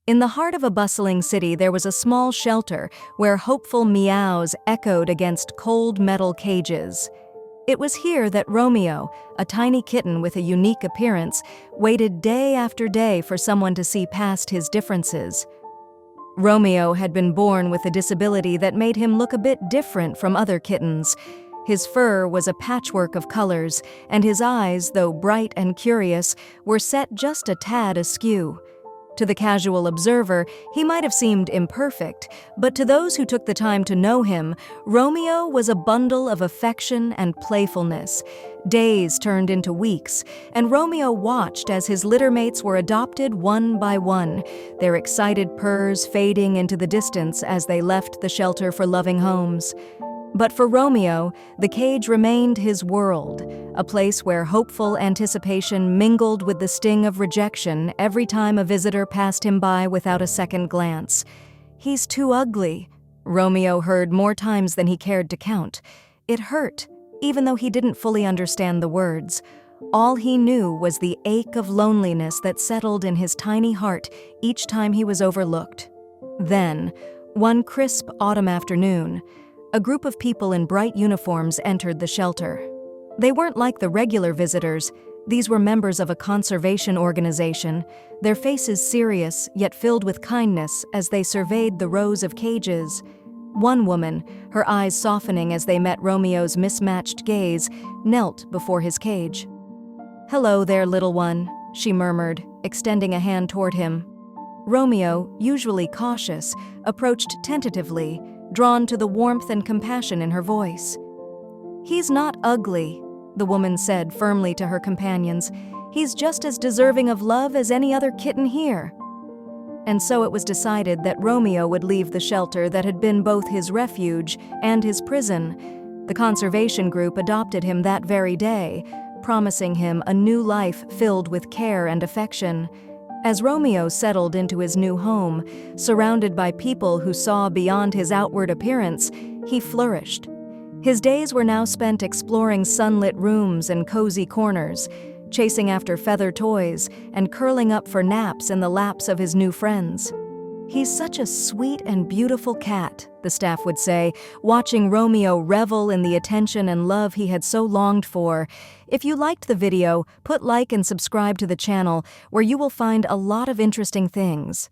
In the heart of a bustling city, there was a small shelter where hopeful meows echoed against cold metal cages. It was here that Romeo, a tiny kitten with a unique appearance, waited day after day for someone to see past his differences. Romeo had been born with a disability that made him look a bit different from other kittens. His fur was a patchwork of colors, and his eyes, though bright and curious, were set just a tad askew. To the casual observer, he might have seemed imperfect, but to those who took the time to know him, Romeo was a bundle of affection and playfulness. Days turned into weeks, and Romeo watched as his littermates were adopted one by one, their excited purrs fading into the distance as they left the shelter for loving homes. But for Romeo, the cage remained his world, a place where hopeful anticipation mingled with the sting of rejection every time a visitor passed him by without a second glance. "He's too ugly," Romeo heard more times than he cared to count. It hurt, even though he didn't fully understand the words. All he knew was the ache of loneliness that settled in his tiny heart each time he was overlooked. Then, one crisp autumn afternoon, a group of people in bright uniforms entered the shelter. They weren't like the regular visitors. These were members of a conservation organization, their faces serious yet filled with kindness as they surveyed the rows of cages. One woman, her eyes softening as they met Romeo's mismatched gaze, knelt before his cage. "Hello there, little one," she murmured, extending a hand toward him. Romeo, usually cautious, approached tentatively, drawn to the warmth and compassion in her voice. "He's not ugly," the woman said firmly to her companions. "He's just as deserving of love as any other kitten here." And so it was decided that Romeo would leave the shelter that had been both his refuge and his prison. The conservation group adopted him that very day, promising him a new life filled with care and affection. As Romeo settled into his new home, surrounded by people who saw beyond his outward appearance, he flourished. His days were now spent exploring sunlit rooms and cozy corners, chasing after feather toys and curling up for naps in the laps of his new friends. "He's such a sweet and beautiful cat," the staff would say, watching Romeo revel in the attention and love he had so longed for. If you liked the video, put like and subscribe to the channel, where you will find a lot of interesting things.